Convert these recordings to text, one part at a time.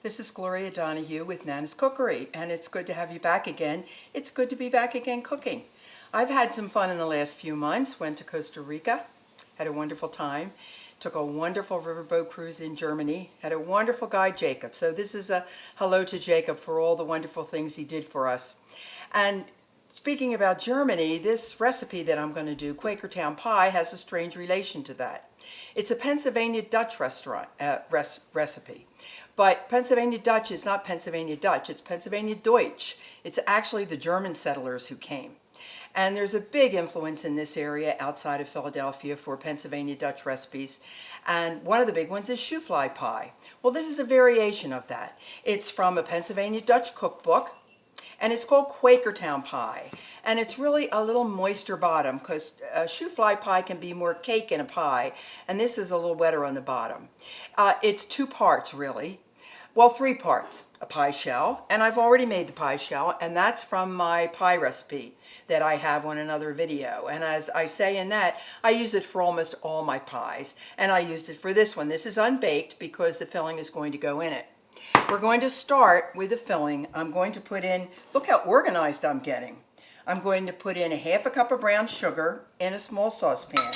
This is Gloria Donahue with Nana's Cookery, and it's good to have you back again. It's good to be back again cooking. I've had some fun in the last few months. Went to Costa Rica, had a wonderful time. Took a wonderful riverboat cruise in Germany. Had a wonderful guide, Jacob. So this is a hello to Jacob for all the wonderful things he did for us. And speaking about Germany, this recipe that I'm going to do, Quakertown pie, has a strange relation to that. It's a Pennsylvania Dutch recipe. But Pennsylvania Dutch is not Pennsylvania Dutch, it's Pennsylvania Deutsch. It's actually the German settlers who came. And there's a big influence in this area outside of Philadelphia for Pennsylvania Dutch recipes. And one of the big ones is sho-fly pie. Well, this is a variation of that. It's from a Pennsylvania Dutch cookbook, and it's called Quakertown pie. And it's really a little moister bottom because sho-fly pie can be more cake in a pie, and this is a little wetter on the bottom. It's two parts, really. Well, three parts. A pie shell, and I've already made the pie shell, and that's from my pie recipe that I have on another video. And as I say in that, I use it for almost all my pies, and I used it for this one. This is unbaked because the filling is going to go in it. We're going to start with the filling. I'm going to put in, look how organized I'm getting. I'm going to put in a half a cup of brown sugar in a small saucepan.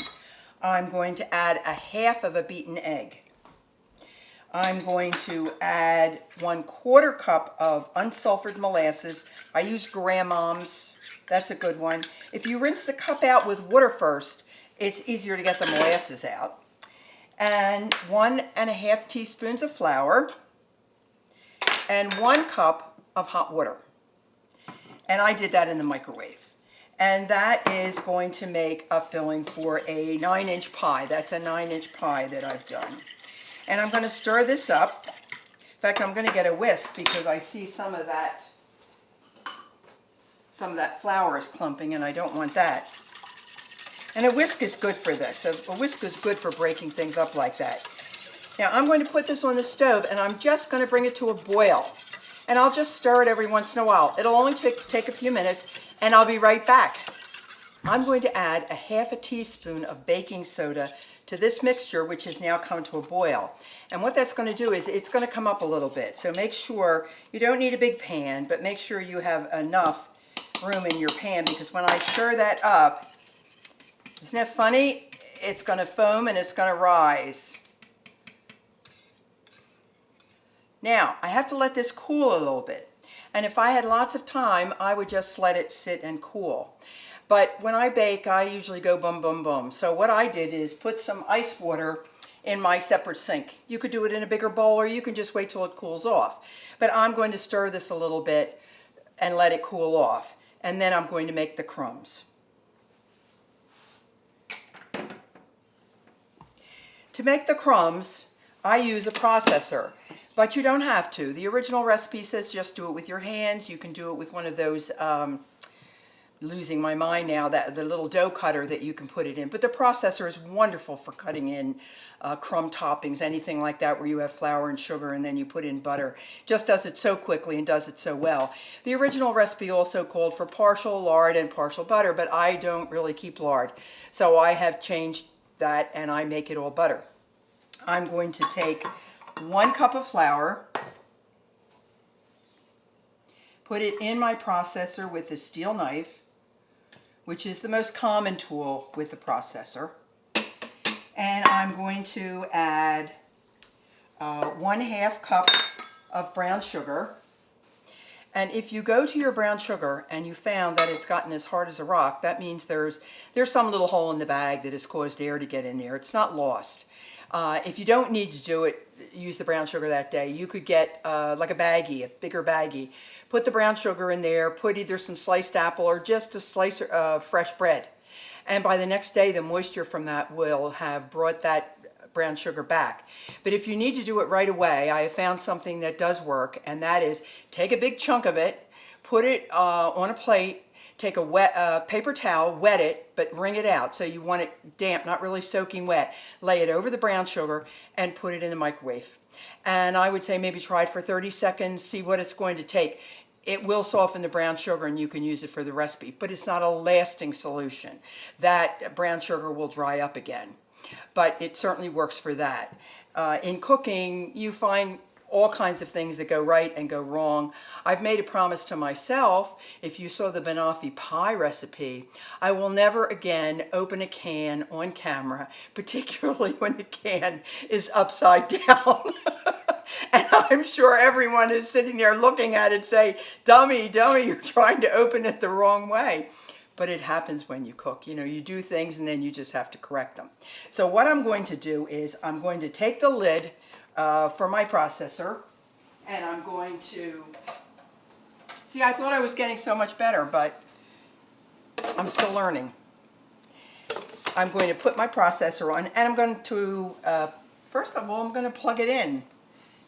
I'm going to add a half of a beaten egg. I'm going to add 1/4 cup of unsulfured molasses. I use grandmom's. That's a good one. If you rinse the cup out with water first, it's easier to get the molasses out. And 1½ teaspoons of flour and 1 cup of hot water. And I did that in the microwave. And that is going to make a filling for a 9-inch pie. That's a 9-inch pie that I've done. And I'm going to stir this up. In fact, I'm going to get a whisk because I see some of that flour is clumping, and I don't want that. And a whisk is good for this. A whisk is good for breaking things up like that. Now I'm going to put this on the stove, and I'm just going to bring it to a boil. And I'll just stir it every once in a while. It'll only take a few minutes, and I'll be right back. I'm going to add a ½ teaspoon of baking soda to this mixture, which has now come to a boil. And what that's going to do is it's going to come up a little bit. So make sure, you don't need a big pan, but make sure you have enough room in your pan, because when I stir that up, isn't that funny? It's going to foam and it's going to rise. Now, I have to let this cool a little bit. And if I had lots of time, I would just let it sit and cool. But when I bake, I usually go boom, boom, boom. So what I did is put some ice water in my separate sink. You could do it in a bigger bowl, or you can just wait till it cools off. But I'm going to stir this a little bit and let it cool off. And then I'm going to make the crumbs. To make the crumbs, I use a processor. But you don't have to. The original recipe says just do it with your hands. You can do it with one of those losing my mind now, that the little dough cutter that you can put it in. But the processor is wonderful for cutting in crumb toppings, anything like that where you have flour and sugar and then you put in butter. Just does it so quickly and does it so well. The original recipe also called for partial lard and partial butter, but I don't really keep lard. So I have changed that and I make it all butter. I'm going to take 1 cup of flour, put it in my processor with a steel knife, which is the most common tool with the processor. And I'm going to add 1/2 cup of brown sugar. And if you go to your brown sugar and you found that it's gotten as hard as a rock, that means there's some little hole in the bag that has caused air to get in there. It's not lost. If you don't need to do it, use the brown sugar that day, you could get like a baggie, a bigger baggie. Put the brown sugar in there, put either some sliced apple or just a slice of fresh bread. And by the next day, the moisture from that will have brought that brown sugar back. But if you need to do it right away, I have found something that does work, and that is take a big chunk of it, put it on a plate, take a wet paper towel, wet it, but wring it out. So you want it damp, not really soaking wet. Lay it over the brown sugar and put it in the microwave. And I would say maybe try it for 30 seconds, see what it's going to take. It will soften the brown sugar and you can use it for the recipe, but it's not a lasting solution. That brown sugar will dry up again, but it certainly works for that. In cooking, you find all kinds of things that go right and go wrong. I've made a promise to myself, if you saw the banoffee pie recipe, I will never again open a can on camera, particularly when the can is upside down. And I'm sure everyone is sitting there looking at it say, dummy, dummy, you're trying to open it the wrong way. But it happens when you cook. You know, you do things and then you just have to correct them. So what I'm going to do is I'm going to take the lid for my processor, and I'm going to, see, I thought I was getting so much better, but I'm still learning. I'm going to put my processor on, and I'm going to, first of all, I'm going to plug it in,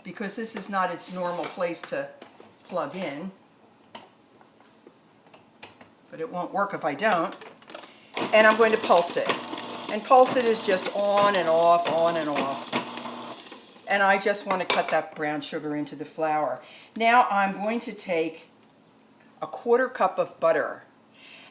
because this is not its normal place to plug in. But it won't work if I don't. And I'm going to pulse it. And pulse it is just on and off, on and off. And I just want to cut that brown sugar into the flour. Now I'm going to take a 1/4 cup of butter.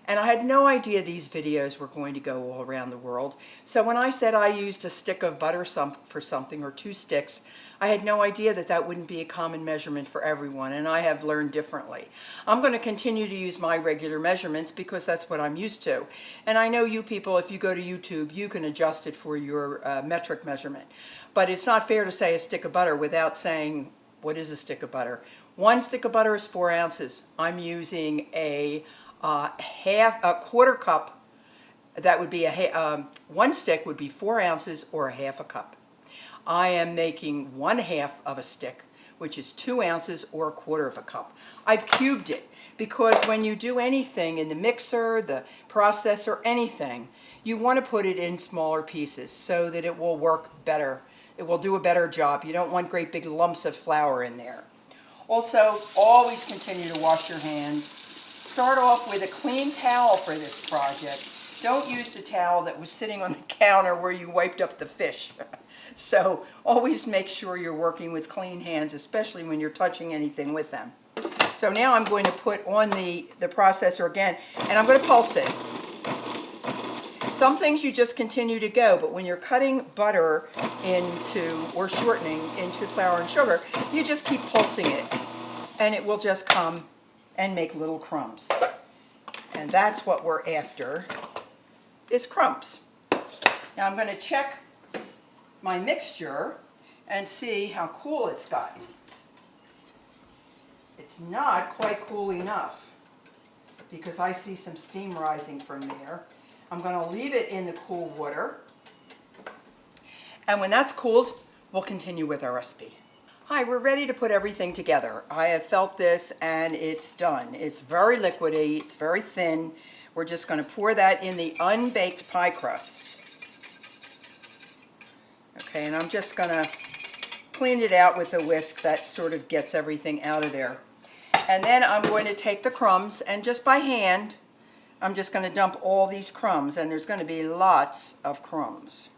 And I had no idea these videos were going to go all around the world. So when I said I used a stick of butter for something, or 2 sticks, I had no idea that that wouldn't be a common measurement for everyone, and I have learned differently. I'm going to continue to use my regular measurements because that's what I'm used to. And I know you people, if you go to YouTube, you can adjust it for your metric measurement. But it's not fair to say a stick of butter without saying, what is a stick of butter? 1 stick of butter is 4 ounces. I'm using a 1/4 cup. That would be 1 stick would be 4 ounces or 1/2 cup. I am making 1/2 of a stick, which is 2 ounces or 1/4 cup. I've cubed it because when you do anything in the mixer, the processor, anything, you want to put it in smaller pieces so that it will work better. It will do a better job. You don't want great big lumps of flour in there. Also, always continue to wash your hands. Start off with a clean towel for this project. Don't use the towel that was sitting on the counter where you wiped up the fish. So always make sure you're working with clean hands, especially when you're touching anything with them. So now I'm going to put on the processor again, and I'm going to pulse it. Some things you just continue to go, but when you're cutting butter into, or shortening into flour and sugar, you just keep pulsing it, and it will just come and make little crumbs. And that's what we're after, is crumbs. Now I'm going to check my mixture and see how cool it's gotten. It's not quite cool enough because I see some steam rising from there. I'm going to leave it in the cool water, and when that's cooled, we'll continue with our recipe. Hi, we're ready to put everything together. I have felt this and it's done. It's very liquidy, it's very thin. We're just going to pour that in the unbaked pie crust. Okay, and I'm just going to clean it out with a whisk that sort of gets everything out of there. And then I'm going to take the crumbs, and just by hand, I'm just going to dump all these crumbs, and there's going to be lots of crumbs.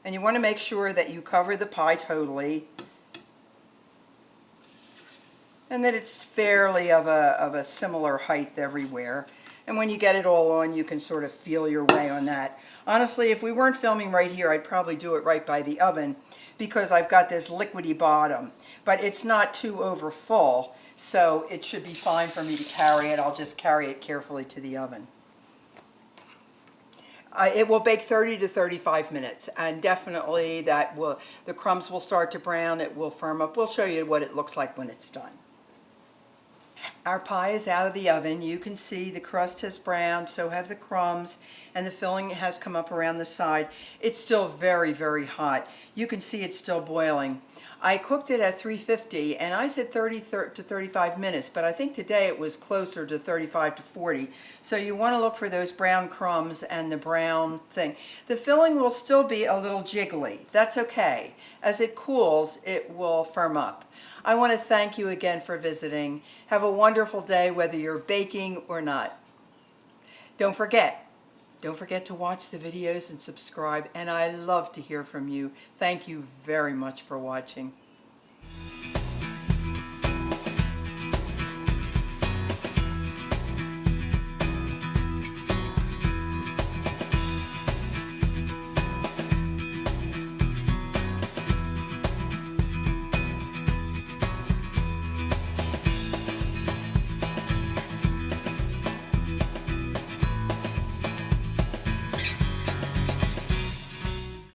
And you want to make sure that you cover the pie totally, and that it's fairly of a similar height everywhere. And when you get it all on, you can sort of feel your way on that. Honestly, if we weren't filming right here, I'd probably do it right by the oven because I've got this liquidy bottom. But it's not too over full, so it should be fine for me to carry it. I'll just carry it carefully to the oven. It will bake 30 to 35 minutes, and definitely the crumbs will start to brown. It will firm up. We'll show you what it looks like when it's done. Our pie is out of the oven. You can see the crust has browned, so have the crumbs, and the filling has come up around the side. It's still very, very hot. You can see it's still boiling. I cooked it at 350, and I said 30 to 35 minutes, but I think today it was closer to 35 to 40. So you want to look for those brown crumbs and the brown thing. The filling will still be a little jiggly. That's okay. As it cools, it will firm up. I want to thank you again for visiting. Have a wonderful day, whether you're baking or not. Don't forget to watch the videos and subscribe, and I love to hear from you. Thank you very much for watching.